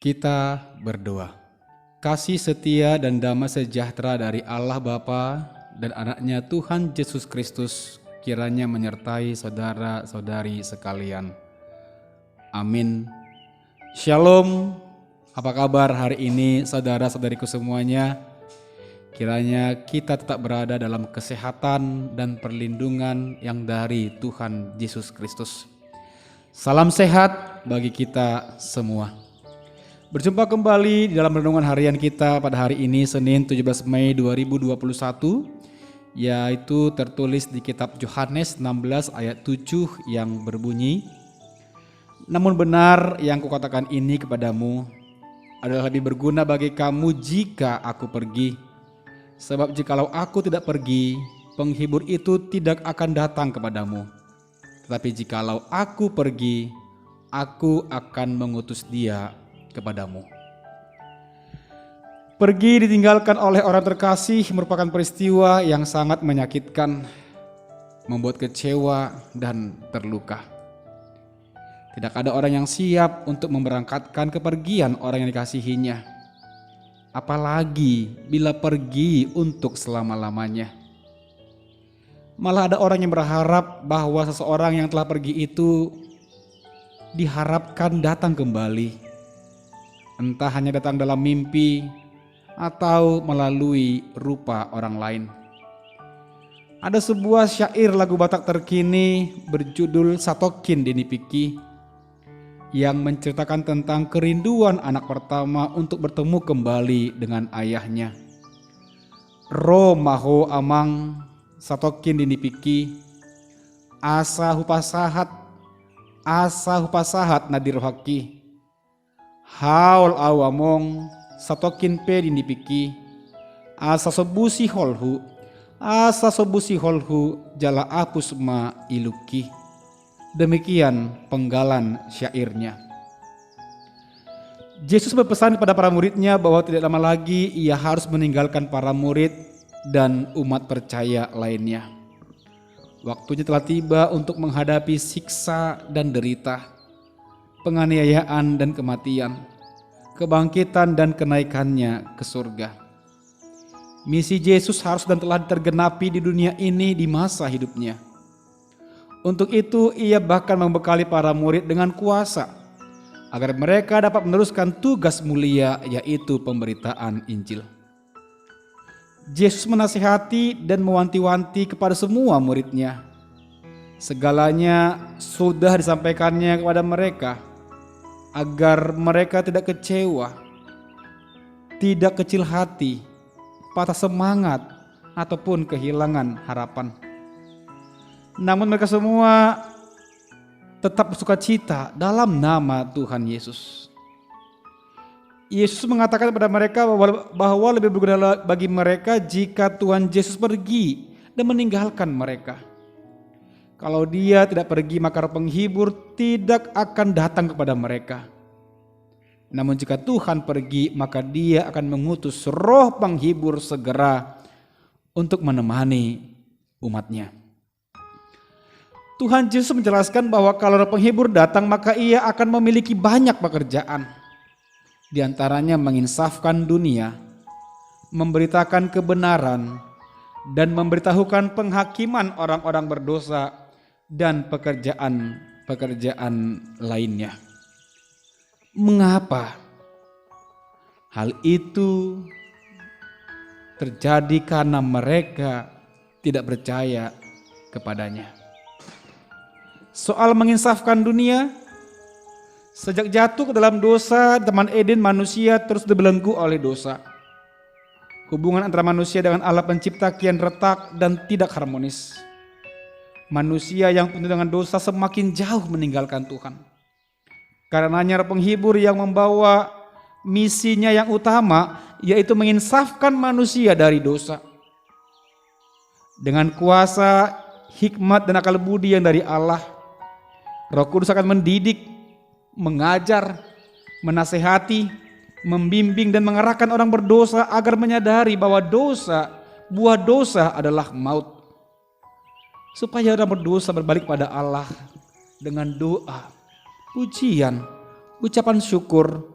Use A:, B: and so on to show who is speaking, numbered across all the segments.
A: Kita berdoa. Kasih setia dan damai sejahtera dari Allah Bapa dan anaknya Tuhan Yesus Kristus kiranya menyertai saudara-saudari sekalian. Amin. Shalom. Apa kabar hari ini saudara-saudariku semuanya? Kiranya kita tetap berada dalam kesehatan dan perlindungan yang dari Tuhan Yesus Kristus. Salam sehat bagi kita semua. Berjumpa kembali di dalam renungan harian kita pada hari ini Senin 17 Mei 2021, yaitu tertulis di kitab Yohanes 16 ayat 7 yang berbunyi, "Namun benar yang kukatakan ini kepadamu adalah lebih berguna bagi kamu jika aku pergi. Sebab jikalau aku tidak pergi, penghibur itu tidak akan datang kepadamu. Tetapi jikalau aku pergi, aku akan mengutus dia kepadamu." Pergi ditinggalkan oleh orang terkasih merupakan peristiwa yang sangat menyakitkan, membuat kecewa dan terluka. Tidak ada orang yang siap untuk memberangkatkan kepergian orang yang dikasihinya, apalagi bila pergi untuk selama-lamanya. Malah ada orang yang berharap bahwa seseorang yang telah pergi itu diharapkan datang kembali, entah hanya datang dalam mimpi atau melalui rupa orang lain. Ada sebuah syair lagu Batak terkini berjudul Satokin Dinipiki yang menceritakan tentang kerinduan anak pertama untuk bertemu kembali dengan ayahnya. Ro maho amang Satokin Dinipiki asa hupasahat nadirohaki haul awamong Satokin pe dinipiki asa sobusi holhu jala apusma iluki. Demikian penggalan syairnya. Yesus berpesan kepada para muridnya bahwa tidak lama lagi ia harus meninggalkan para murid dan umat percaya lainnya. Waktunya telah tiba untuk menghadapi siksa dan derita, penganiayaan dan kematian, kebangkitan dan kenaikannya ke surga. Misi Yesus harus dan telah tergenapi di dunia ini di masa hidupnya. Untuk itu ia bahkan membekali para murid dengan kuasa agar mereka dapat meneruskan tugas mulia, yaitu pemberitaan Injil. Yesus menasihati dan mewanti-wanti kepada semua muridnya. Segalanya sudah disampaikannya kepada mereka agar mereka tidak kecewa, tidak kecil hati, patah semangat, ataupun kehilangan harapan. Namun mereka semua tetap bersukacita dalam nama Tuhan Yesus. Yesus mengatakan kepada mereka bahwa lebih berguna bagi mereka jika Tuhan Yesus pergi dan meninggalkan mereka. Kalau dia tidak pergi, maka Roh Penghibur tidak akan datang kepada mereka. Namun jika Tuhan pergi, maka dia akan mengutus Roh Penghibur segera untuk menemani umatnya. Tuhan Yesus menjelaskan bahwa kalau Roh Penghibur datang, maka ia akan memiliki banyak pekerjaan. Di antaranya menginsafkan dunia, memberitakan kebenaran, dan memberitahukan penghakiman orang-orang berdosa dan pekerjaan-pekerjaan lainnya. Mengapa hal itu terjadi? Karena mereka tidak percaya kepadanya. Soal menginsafkan dunia, sejak jatuh ke dalam dosa, Taman Eden manusia terus dibelenggu oleh dosa. Hubungan antara manusia dengan Allah Pencipta kian retak dan tidak harmonis. Manusia yang penuh dengan dosa semakin jauh meninggalkan Tuhan. Karenanya Roh Penghibur yang membawa misinya yang utama, yaitu menginsafkan manusia dari dosa. Dengan kuasa, hikmat dan akal budi yang dari Allah, Roh Kudus akan mendidik, mengajar, menasehati, membimbing dan mengarahkan orang berdosa agar menyadari bahwa buah dosa adalah maut. Supaya orang berdosa berbalik pada Allah dengan doa, pujian, ucapan syukur,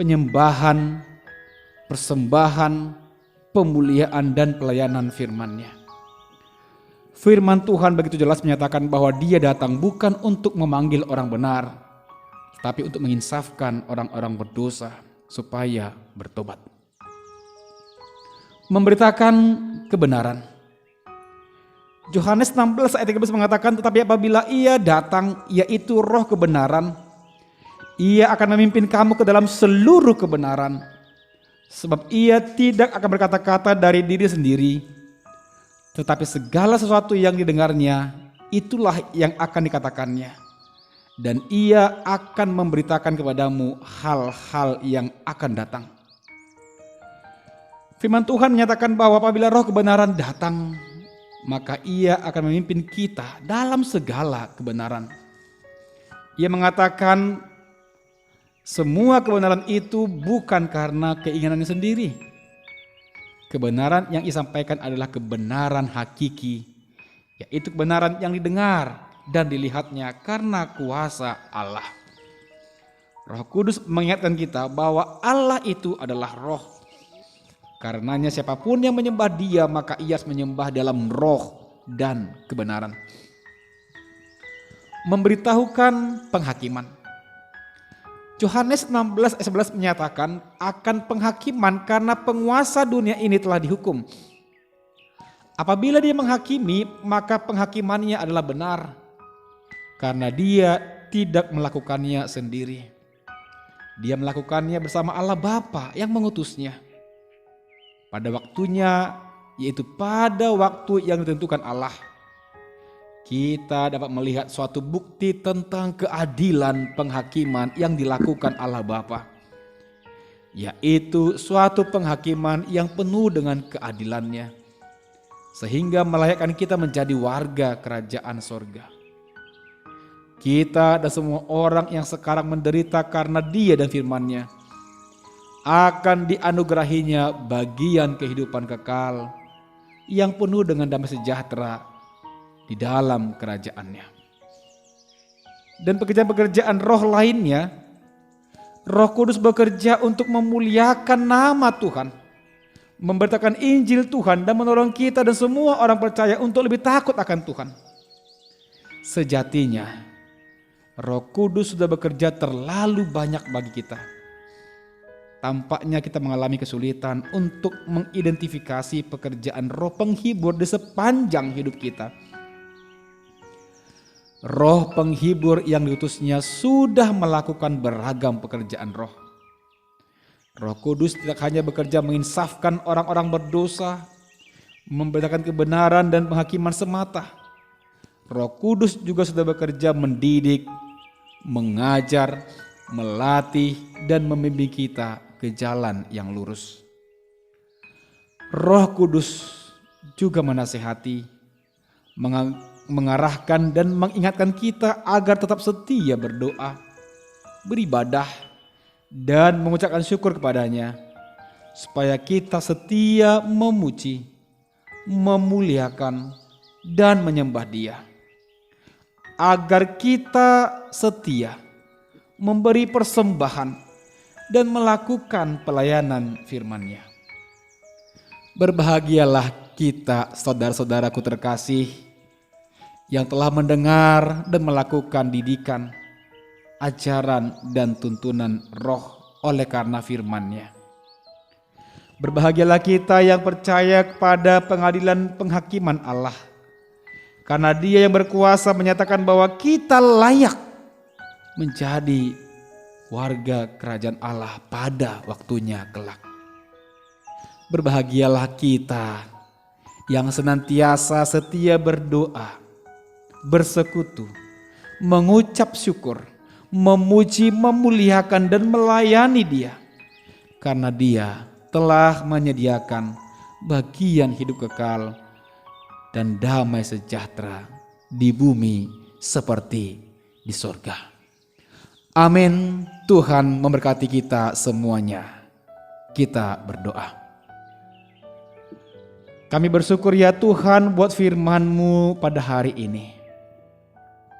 A: penyembahan, persembahan, pemuliaan dan pelayanan firman-Nya. Firman Tuhan begitu jelas menyatakan bahwa Dia datang bukan untuk memanggil orang benar, tapi untuk menginsafkan orang-orang berdosa supaya bertobat. Memberitakan kebenaran. Yohanes 16 ayat 13 mengatakan, tetapi apabila Ia datang, yaitu Roh kebenaran, Ia akan memimpin kamu ke dalam seluruh kebenaran. Sebab Ia tidak akan berkata-kata dari diri sendiri, tetapi segala sesuatu yang didengarnya, itulah yang akan dikatakannya. Dan Ia akan memberitakan kepadamu hal-hal yang akan datang. Firman Tuhan menyatakan bahwa apabila Roh kebenaran datang, maka Ia akan memimpin kita dalam segala kebenaran. Ia mengatakan semua kebenaran itu bukan karena keinginannya sendiri. Kebenaran yang disampaikan adalah kebenaran hakiki, yaitu kebenaran yang didengar dan dilihatnya karena kuasa Allah. Roh Kudus mengingatkan kita bahwa Allah itu adalah roh. Karenanya siapapun yang menyembah Dia, maka ia harus menyembah dalam roh dan kebenaran. Memberitahukan penghakiman. Yohanes 16 ayat 11 menyatakan akan penghakiman karena penguasa dunia ini telah dihukum. Apabila dia menghakimi, maka penghakimannya adalah benar, karena dia tidak melakukannya sendiri. Dia melakukannya bersama Allah Bapa yang mengutusnya. Pada waktunya, yaitu pada waktu yang ditentukan Allah, kita dapat melihat suatu bukti tentang keadilan penghakiman yang dilakukan Allah Bapa, yaitu suatu penghakiman yang penuh dengan keadilannya, sehingga melayakkan kita menjadi warga kerajaan sorga. Kita dan semua orang yang sekarang menderita karena Dia dan firman-Nya akan dianugerahinya bagian kehidupan kekal yang penuh dengan damai sejahtera di dalam kerajaan-Nya. Dan pekerjaan-pekerjaan roh lainnya, Roh Kudus bekerja untuk memuliakan nama Tuhan, memberitakan Injil Tuhan dan menolong kita dan semua orang percaya untuk lebih takut akan Tuhan. Sejatinya, Roh Kudus sudah bekerja terlalu banyak bagi kita. Tampaknya kita mengalami kesulitan untuk mengidentifikasi pekerjaan roh penghibur di sepanjang hidup kita. Roh penghibur yang diutusnya sudah melakukan beragam pekerjaan roh. Roh Kudus tidak hanya bekerja menginsafkan orang-orang berdosa, memberitakan kebenaran dan penghakiman semata. Roh Kudus juga sudah bekerja mendidik, mengajar, melatih, dan membimbing kita ke jalan yang lurus. Roh Kudus juga menasihati, mengarahkan dan mengingatkan kita agar tetap setia berdoa, beribadah, dan mengucapkan syukur kepadanya, supaya kita setia memuji, memuliakan, dan menyembah Dia. Agar kita setia memberi persembahan dan melakukan pelayanan firman-Nya. Berbahagialah kita, saudara-saudaraku terkasih, yang telah mendengar dan melakukan didikan, ajaran dan tuntunan roh oleh karena firman-Nya. Berbahagialah kita yang percaya kepada pengadilan penghakiman Allah, karena Dia yang berkuasa menyatakan bahwa kita layak menjadi warga kerajaan Allah pada waktunya kelak. Berbahagialah kita yang senantiasa setia berdoa, bersekutu, mengucap syukur, memuji, memuliakan dan melayani Dia, karena Dia telah menyediakan bagian hidup kekal dan damai sejahtera di bumi seperti di sorga. Amin. Tuhan memberkati kita semuanya. Kita berdoa. Kami bersyukur ya Tuhan buat firman-Mu pada hari ini.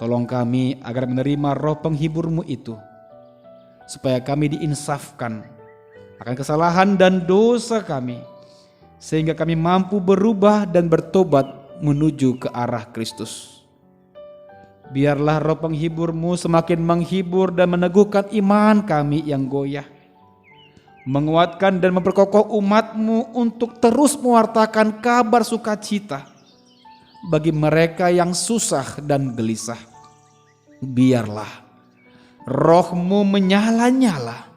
A: Tolong kami agar menerima roh penghibur-Mu itu, supaya kami diinsafkan akan kesalahan dan dosa kami, sehingga kami mampu berubah dan bertobat menuju ke arah Kristus. Biarlah roh penghibur-Mu semakin menghibur dan meneguhkan iman kami yang goyah, menguatkan dan memperkokoh umat-Mu untuk terus mewartakan kabar sukacita bagi mereka yang susah dan gelisah. Biarlah roh-Mu menyala-nyala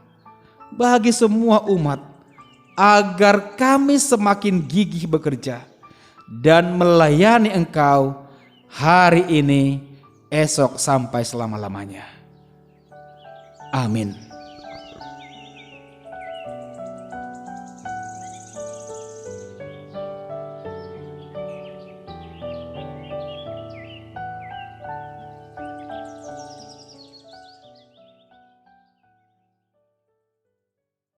A: bagi semua umat, agar kami semakin gigih bekerja dan melayani Engkau hari ini, esok, sampai selama-lamanya. Amin.